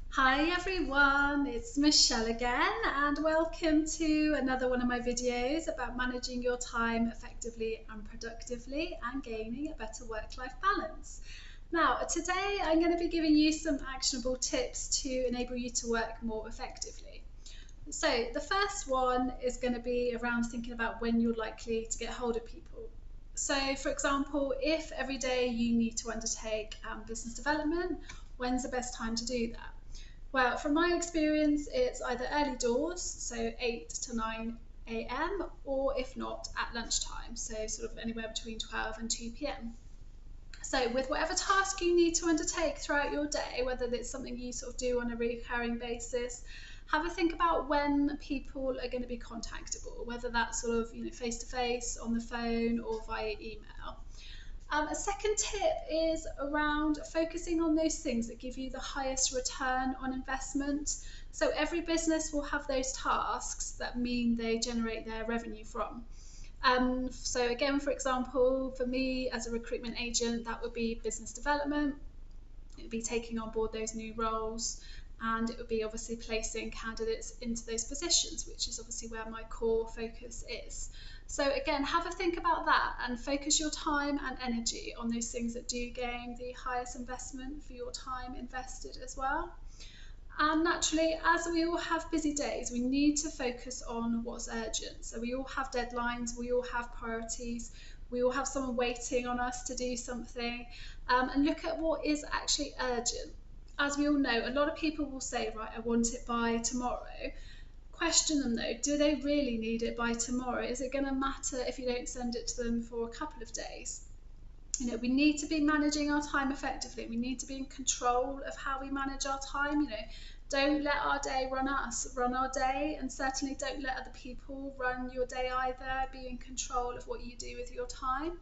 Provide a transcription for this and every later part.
Hi everyone, it's Michelle again and welcome to another one of my videos about managing your time effectively and productively and gaining a better work-life balance. Now, today I'm going to be giving you some actionable tips to enable you to work more effectively. So the first one is going to be around thinking about when you're likely to get hold of people. So for example, if every day you need to undertake business development, when's the best time to do that? Well, from my experience, it's either early doors, so 8 to 9 a.m., or if not, at lunchtime, so sort of anywhere between 12 and 2 p.m. So, with whatever task you need to undertake throughout your day, whether it's something you sort of do on a recurring basis, have a think about when people are going to be contactable, whether that's sort of face to face, on the phone, or via email. A second tip is around focusing on those things that give you the highest return on investment. So every business will have those tasks that mean they generate their revenue from. So again, for example, for me as a recruitment agent, that would be business development. It would be taking on board those new roles, and it would be obviously placing candidates into those positions, which is obviously where my core focus is. So again, have a think about that and focus your time and energy on those things that do gain the highest investment for your time invested as well. And naturally, as we all have busy days, we need to focus on what's urgent. So we all have deadlines, we all have priorities, we all have someone waiting on us to do something, and look at what is actually urgent. As we all know, a lot of people will say, right, I want it by tomorrow. Question them though, do they really need it by tomorrow? Is it going to matter if you don't send it to them for a couple of days? We need to be managing our time effectively. We need to be in control of how we manage our time. Don't let our day run us, run our day, and certainly don't let other people run your day either. Be in control of what you do with your time.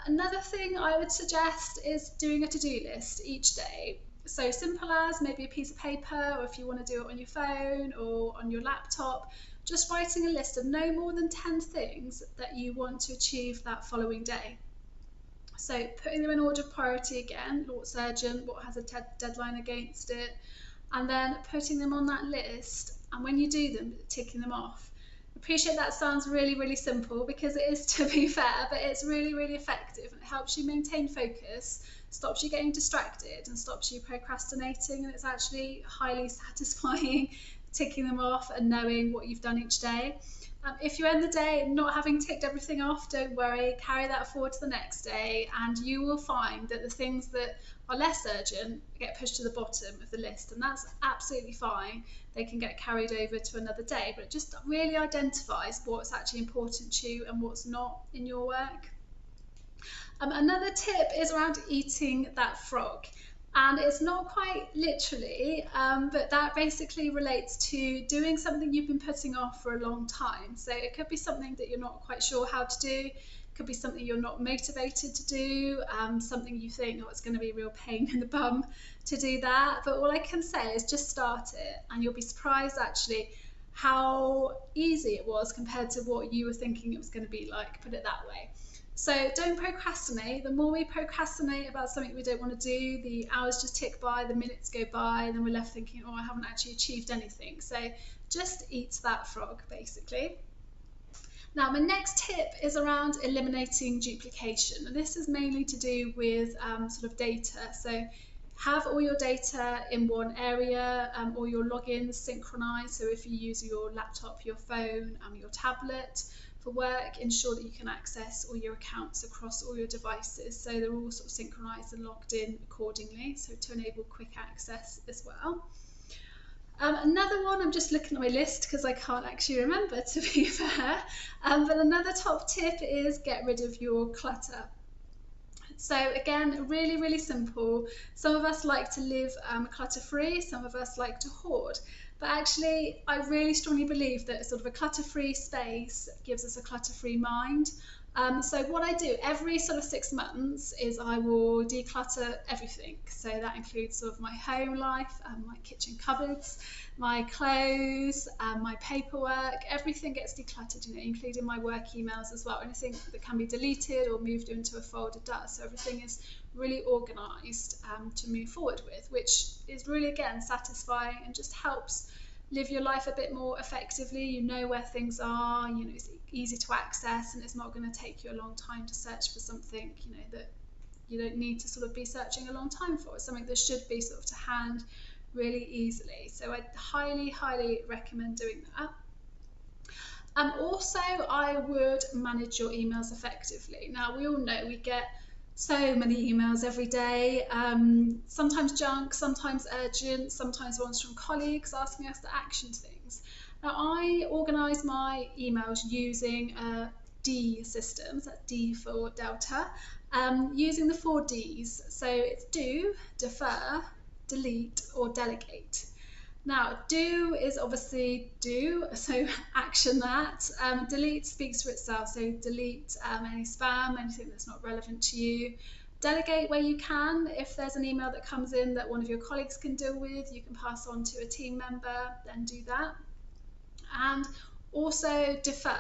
Another thing I would suggest is doing a to-do list each day. So simple as maybe a piece of paper, or if you want to do it on your phone or on your laptop, just writing a list of no more than 10 things that you want to achieve that following day. So putting them in order of priority again, what's urgent, what has a deadline against it, and then putting them on that list, and when you do them, ticking them off. Appreciate that sounds really, really simple, because it is, to be fair, but it's really, really effective, and it helps you maintain focus, stops you getting distracted, and stops you procrastinating, and it's actually highly satisfying ticking them off and knowing what you've done each day. If you end the day not having ticked everything off, don't worry, carry that forward to the next day, and you will find that the things that are less urgent get pushed to the bottom of the list, and that's absolutely fine. They can get carried over to another day, but it just really identifies what's actually important to you and what's not in your work. Another tip is around eating that frog. And it's not quite literally, but that basically relates to doing something you've been putting off for a long time. So it could be something that you're not quite sure how to do, it could be something you're not motivated to do, something you think, oh, it's going to be a real pain in the bum to do that. But all I can say is just start it, and you'll be surprised actually how easy it was compared to what you were thinking it was going to be like, put it that way. So don't procrastinate. The more we procrastinate about something we don't want to do, the hours just tick by, the minutes go by, and then we're left thinking, oh, I haven't actually achieved anything. So just eat that frog, basically. Now, my next tip is around eliminating duplication. And this is mainly to do with sort of data. So have all your data in one area, all your logins synchronized. So if you use your laptop, your phone, your tablet, for work, ensure that you can access all your accounts across all your devices, so they're all sort of synchronized and logged in accordingly, so to enable quick access as well. Another one, I'm just looking at my list because I can't actually remember, to be fair, but another top tip is get rid of your clutter. So again, really, really simple. Some of us like to live clutter-free, some of us like to hoard. But actually, I really strongly believe that sort of a clutter-free space gives us a clutter-free mind. So what I do every sort of 6 months is I will declutter everything. So that includes sort of my home life, my kitchen cupboards, my clothes, my paperwork. Everything gets decluttered, including my work emails as well. Anything that can be deleted or moved into a folder does. So everything is really organised to move forward with, which is really, again, satisfying and just helps live your life a bit more effectively. You know where things are, you know, it's easy to access, and it's not going to take you a long time to search for something, you know, that you don't need to sort of be searching a long time for. It's something that should be sort of to hand really easily. So I highly recommend doing that. Also, I would manage your emails effectively. Now, we all know we get so many emails every day, sometimes junk, sometimes urgent, sometimes ones from colleagues asking us to action things. Now, I organise my emails using a D system, so that's D for Delta, using the 4 Ds. So it's do, defer, delete, or delegate. Now, do is obviously do, so action that. Delete speaks for itself, so delete any spam, anything that's not relevant to you. Delegate where you can. If there's an email that comes in that one of your colleagues can deal with, you can pass on to a team member, then do that. And also defer.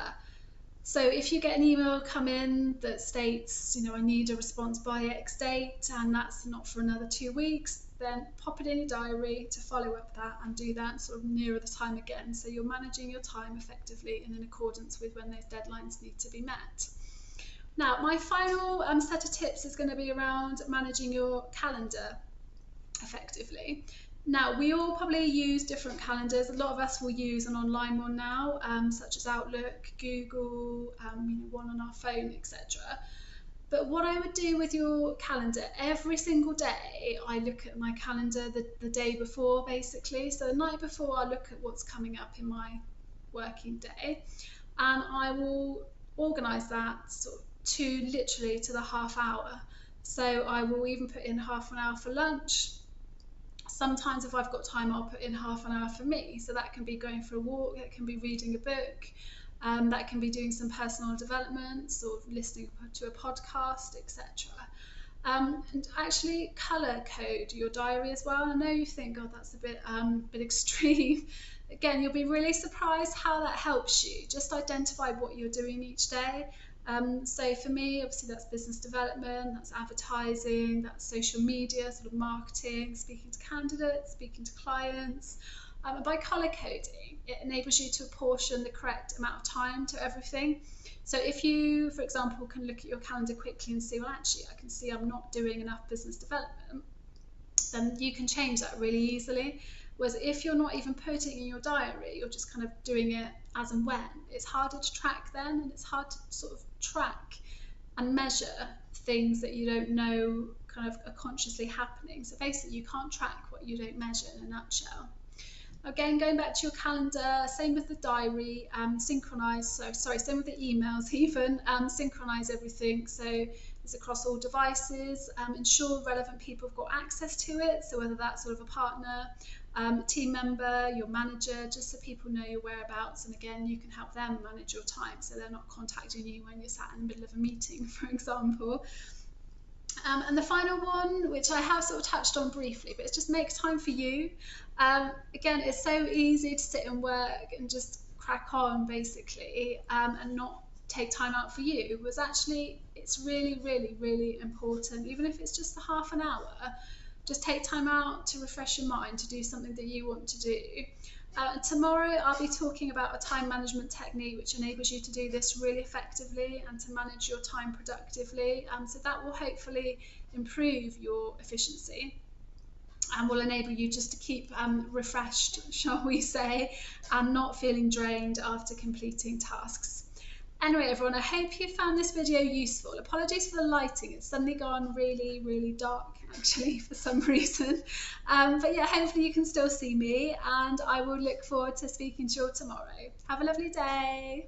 So if you get an email come in that states, you know, I need a response by X date, and that's not for another 2 weeks, then pop it in your diary to follow up that and do that sort of nearer the time again. So you're managing your time effectively and in accordance with when those deadlines need to be met. Now, my final set of tips is going to be around managing your calendar effectively. Now, we all probably use different calendars. A lot of us will use an online one now, such as Outlook, Google, you know, one on our phone, etc. But what I would do with your calendar, every single day, I look at my calendar the day before, basically. So the night before, I look at what's coming up in my working day, and I will organise that sort of literally to the half hour. So I will even put in half an hour for lunch. Sometimes if I've got time, I'll put in half an hour for me. So that can be going for a walk, it can be reading a book, that can be doing some personal development, sort of listening to a podcast, etc. And actually colour code your diary as well. I know you think, oh, that's a bit extreme. Again, you'll be really surprised how that helps you. Just identify what you're doing each day. So for me, obviously that's business development, that's advertising, that's social media, sort of marketing, speaking to candidates, speaking to clients. And by colour coding, it enables you to apportion the correct amount of time to everything. So if you, for example, can look at your calendar quickly and see, well, actually, I can see I'm not doing enough business development, then you can change that really easily. Whereas if you're not even putting it in your diary, you're just kind of doing it as and when, it's harder to track then, and it's hard to sort of track and measure things that you don't know kind of are consciously happening. So basically you can't track what you don't measure, in a nutshell. Again, going back to your calendar, same with the diary, synchronise, same with the emails even, synchronise everything. So it's across all devices, ensure relevant people have got access to it. So whether that's sort of a partner, team member, your manager, just so people know your whereabouts. And again, you can help them manage your time so they're not contacting you when you're sat in the middle of a meeting, for example. And the final one, which I have sort of touched on briefly, but it's just make time for you. Again, it's so easy to sit and work and just crack on, basically, and not take time out for you. Was actually, it's really important, even if it's just a half an hour. Just take time out to refresh your mind, to do something that you want to do. Tomorrow I'll be talking about a time management technique which enables you to do this really effectively and to manage your time productively. So that will hopefully improve your efficiency and will enable you just to keep refreshed, shall we say, and not feeling drained after completing tasks. Anyway, everyone, I hope you found this video useful. Apologies for the lighting, it's suddenly gone really dark actually for some reason. But yeah, hopefully you can still see me, and I will look forward to speaking to you all tomorrow. Have a lovely day.